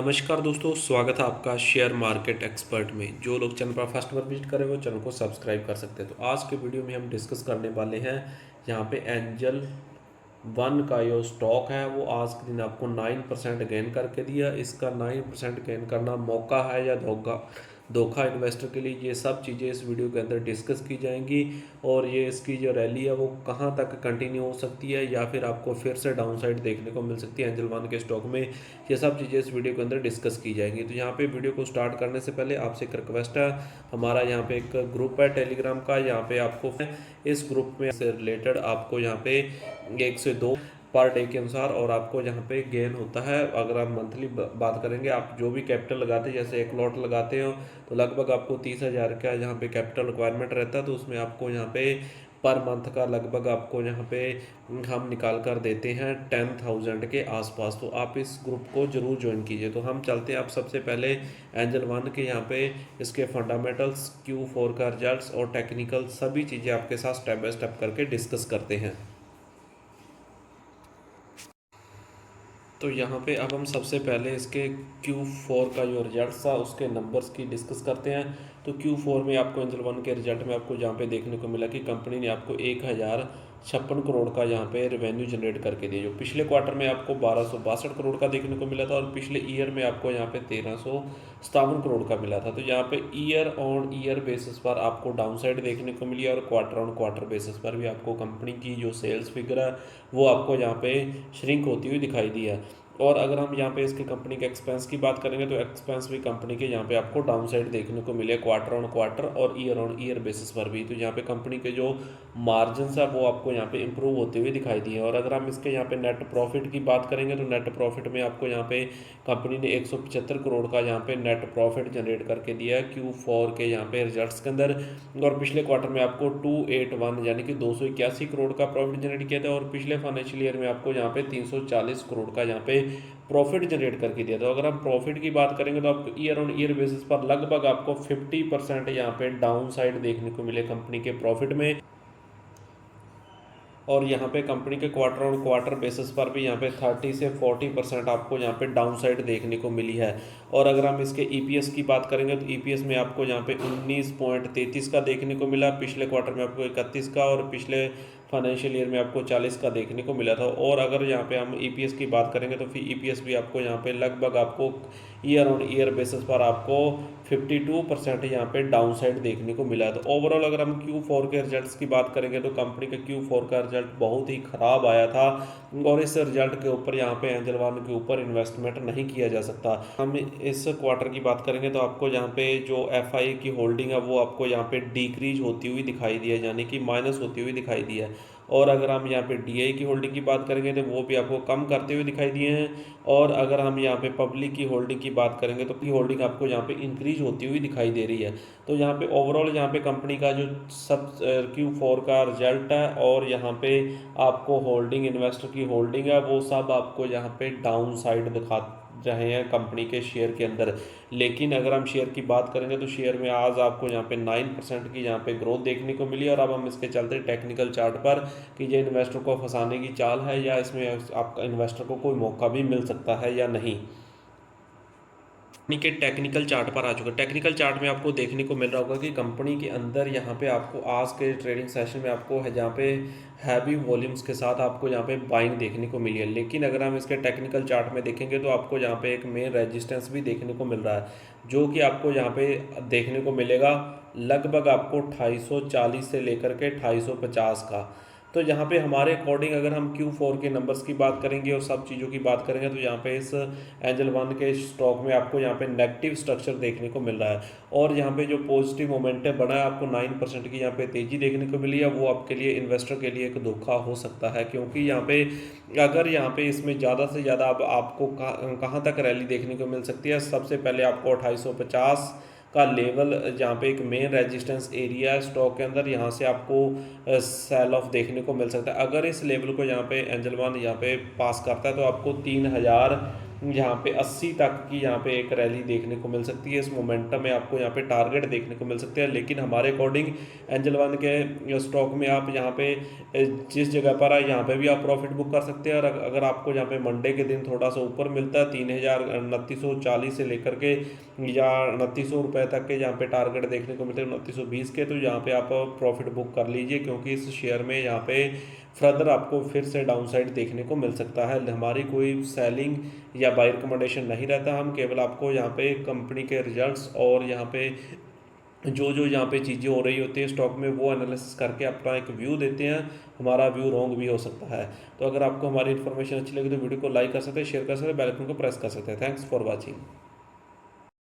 नमस्कार दोस्तों, स्वागत है आपका शेयर मार्केट एक्सपर्ट में। जो लोग चैनल पर फर्स्ट बार विजिट करें वो चैनल को सब्सक्राइब कर सकते हैं। तो आज के वीडियो में हम डिस्कस करने वाले हैं यहाँ पे एंजल वन का जो स्टॉक है वो आज के दिन आपको 9% गेन करके दिया। इसका 9% गेन करना मौका है या धोखा धोखा इन्वेस्टर के लिए, ये सब चीज़ें इस वीडियो के अंदर डिस्कस की जाएंगी। और ये इसकी जो रैली है वो कहाँ तक कंटिन्यू हो सकती है या फिर आपको फिर से डाउन साइड देखने को मिल सकती है एंजल वन के स्टॉक में, ये सब चीज़ें इस वीडियो के अंदर डिस्कस की जाएंगी। तो यहाँ पे वीडियो को स्टार्ट करने से पहले आपसे एक रिक्वेस्ट है, हमारा यहाँ पे एक ग्रुप है टेलीग्राम का, यहाँ पे आपको इस ग्रुप में से रिलेटेड आपको यहाँ पे 1 से 2 पर डे के अनुसार और आपको यहाँ पे गेन होता है। अगर आप मंथली बात करेंगे, आप जो भी कैपिटल लगाते हैं, जैसे एक लॉट लगाते हो तो लगभग आपको 30,000 का यहाँ पे कैपिटल रिक्वायरमेंट रहता है। तो उसमें आपको यहाँ पे पर मंथ का लगभग आपको यहाँ पे हम निकाल कर देते हैं 10,000 के आसपास। तो आप इस ग्रुप को जरूर ज्वाइन कीजिए। तो हम चलते हैं आप सबसे पहले एंजल वन के यहाँ पे इसके फंडामेंटल्स, Q4 का रिजल्ट्स और टेक्निकल सभी चीज़ें आपके साथ स्टेप बाय स्टेप करके डिस्कस करते हैं। तो यहाँ पे अब हम सबसे पहले इसके Q4 का जो रिजल्ट था उसके नंबर्स की डिस्कस करते हैं। तो Q4 में आपको एंजल वन के रिजल्ट में आपको जहाँ पे देखने को मिला कि कंपनी ने आपको 1,056 करोड़ का यहाँ पे रेवेन्यू जनरेट करके दिया, जो पिछले क्वार्टर में आपको 1,262 करोड़ का देखने को मिला था और पिछले ईयर में आपको यहाँ पे 1,357 करोड़ का मिला था। तो यहाँ पे ईयर ऑन ईयर बेसिस पर आपको डाउन साइड देखने को मिली और क्वार्टर ऑन क्वार्टर बेसिस पर भी आपको कंपनी की जो सेल्स फिगर है वो आपको यहाँ पे श्रिंक होती हुई दिखाई दी है। और अगर हम यहाँ पे इसके कंपनी के एक्सपेंस की बात करेंगे तो एक्सपेंस भी कंपनी के यहाँ पे आपको डाउन साइड देखने को मिले क्वार्टर ऑन क्वार्टर और ईयर ऑन ईयर बेसिस पर भी। तो यहाँ पे कंपनी के जो मार्जिन है वो आपको यहाँ पे इंप्रूव होते हुए दिखाई दिए। और अगर हम इसके यहाँ पे नेट प्रॉफिट की बात करेंगे तो नेट प्रॉफिट में आपको यहाँ पे कंपनी ने 175 करोड़ का यहाँ पे नेट प्रॉफिट जनरेट करके दिया है Q4 के यहाँ पे रिजल्ट्स के अंदर। और पिछले क्वार्टर में आपको 281 यानी कि 281 करोड़ का प्रॉफिट जनरेट किया था और पिछले फाइनेंशियल ईयर में आपको यहाँ पे 340 करोड़ का यहाँ पे प्रॉफिट जनरेट करके दिया था। अगर हम प्रॉफिट की बात करेंगे तो आपको ईयर ऑन ईयर बेसिस पर लगभग आपको 50% यहाँ पे डाउन साइड देखने को मिले कंपनी के प्रॉफिट में। और यहाँ पे कंपनी के क्वार्टर ऑन क्वार्टर बेसिस पर भी यहाँ पे 30 से 40% आपको यहाँ पे डाउन साइड देखने को मिली है। और अगर हम इसके ईपीएस की बात करेंगे तो ईपीएस में आपको यहाँ पे 19.33 का देखने को मिला, पिछले क्वार्टर में आपको 31 का और पिछले फाइनेंशियल ईयर में आपको 40 का देखने को मिला था। और अगर यहाँ पे हम ईपीएस की बात करेंगे तो फिर ईपीएस भी आपको यहाँ पे लगभग आपको ईयर ऑन ईयर बेसिस पर आपको 52% यहाँ पे डाउन साइड देखने को मिला है। तो ओवरऑल अगर हम Q4 के रिजल्ट्स की बात करेंगे तो कंपनी का Q4 का रिजल्ट बहुत ही खराब आया था और इस रिजल्ट के ऊपर यहाँ पे एंजल वन के ऊपर इन्वेस्टमेंट नहीं किया जा सकता। हम इस क्वार्टर की बात करेंगे तो आपको यहाँ पे जो एफआई की होल्डिंग है वो आपको यहाँ पे डिक्रीज होती हुई दिखाई दी है, यानी कि माइनस होती हुई दिखाई दी है। और अगर हम यहाँ पे डीआई की होल्डिंग की बात करेंगे तो वो भी आपको कम करते हुए दिखाई दिए हैं। और अगर हम यहाँ पे पब्लिक की होल्डिंग की बात करेंगे तो की होल्डिंग आपको यहाँ पे इंक्रीज होती हुई दिखाई दे रही है। तो यहाँ पे ओवरऑल यहाँ पे कंपनी का जो सब Q4 का रिजल्ट है और यहाँ पे आपको होल्डिंग, इन्वेस्टर की होल्डिंग है, वो सब आपको यहाँ पे डाउन साइड दिखा रहे हैं कंपनी के शेयर के अंदर। लेकिन अगर हम शेयर की बात करेंगे तो शेयर में आज आपको यहाँ पे 9% की यहाँ पे ग्रोथ देखने को मिली। और अब हम इसके चलते टेक्निकल चार्ट पर कि ये इन्वेस्टर को फंसाने की चाल है या इसमें आपका इन्वेस्टर को कोई मौका भी मिल सकता है या नहीं। कंपनी के टेक्निकल चार्ट पर आ चुका है। टेक्निकल चार्ट में आपको देखने को मिल रहा होगा कि कंपनी के अंदर यहाँ पे आपको आज के ट्रेडिंग सेशन में आपको है जहाँ पे हैवी वॉल्यूम्स के साथ आपको यहाँ पे बाइंग देखने को मिली है। लेकिन अगर हम इसके टेक्निकल चार्ट में देखेंगे तो आपको यहाँ पे एक मेन रेजिस्टेंस भी देखने को मिल रहा है, जो कि आपको यहाँ पे देखने को मिलेगा लगभग आपको 240 से लेकर के 250 का। तो यहाँ पे हमारे अकॉर्डिंग अगर हम Q4 के नंबर्स की बात करेंगे और सब चीज़ों की बात करेंगे तो यहाँ पे इस एंजल वन के स्टॉक में आपको यहाँ पे नेगेटिव स्ट्रक्चर देखने को मिल रहा है। और यहाँ पे जो पॉजिटिव मोमेंटम बना है आपको 9% की यहाँ पे तेज़ी देखने को मिली है, वो आपके लिए इन्वेस्टर के लिए एक धोखा हो सकता है। क्योंकि यहाँ पे अगर यहाँ पे इसमें ज़्यादा से ज़्यादा आपको कहाँ तक रैली देखने को मिल सकती है, सबसे पहले आपको 2850 का लेवल जहाँ पे एक मेन रेजिस्टेंस एरिया है स्टॉक के अंदर, यहाँ से आपको सेल ऑफ देखने को मिल सकता है। अगर इस लेवल को यहाँ पे एंजल वन यहाँ पे पास करता है तो आपको यहाँ पे 80 तक की यहाँ पे एक रैली देखने को मिल सकती है। इस मोमेंटम में आपको यहाँ पे टारगेट देखने को मिल सकते हैं, लेकिन हमारे अकॉर्डिंग एंजल वन के स्टॉक में आप यहाँ पे जिस जगह पर है यहाँ पे भी आप प्रॉफिट बुक कर सकते हैं। और अगर आपको यहाँ पे मंडे के दिन थोड़ा सा ऊपर मिलता है 3,2940 से लेकर के या 2900 रुपये तक के यहाँ पे टारगेट देखने को मिलते हैं 2920 के, तो यहाँ पे आप प्रॉफिट बुक कर लीजिए, क्योंकि इस शेयर में यहाँ पे फर्दर आपको फिर से डाउनसाइड देखने को मिल सकता है। हमारी कोई सेलिंग या बाई रिकमेंडेशन नहीं रहता, हम केवल आपको यहाँ पे कंपनी के रिजल्ट्स और यहाँ पे जो जो यहाँ पे चीज़ें हो रही होती है स्टॉक में वो एनालिसिस करके अपना एक व्यू देते हैं। हमारा व्यू रॉन्ग भी हो सकता है। तो अगर आपको हमारी इन्फॉर्मेशन अच्छी लगी तो वीडियो को लाइक कर सकते हैं, शेयर कर सकते हैं, बेल आइकन को प्रेस कर सकते हैं। Thanks for watching.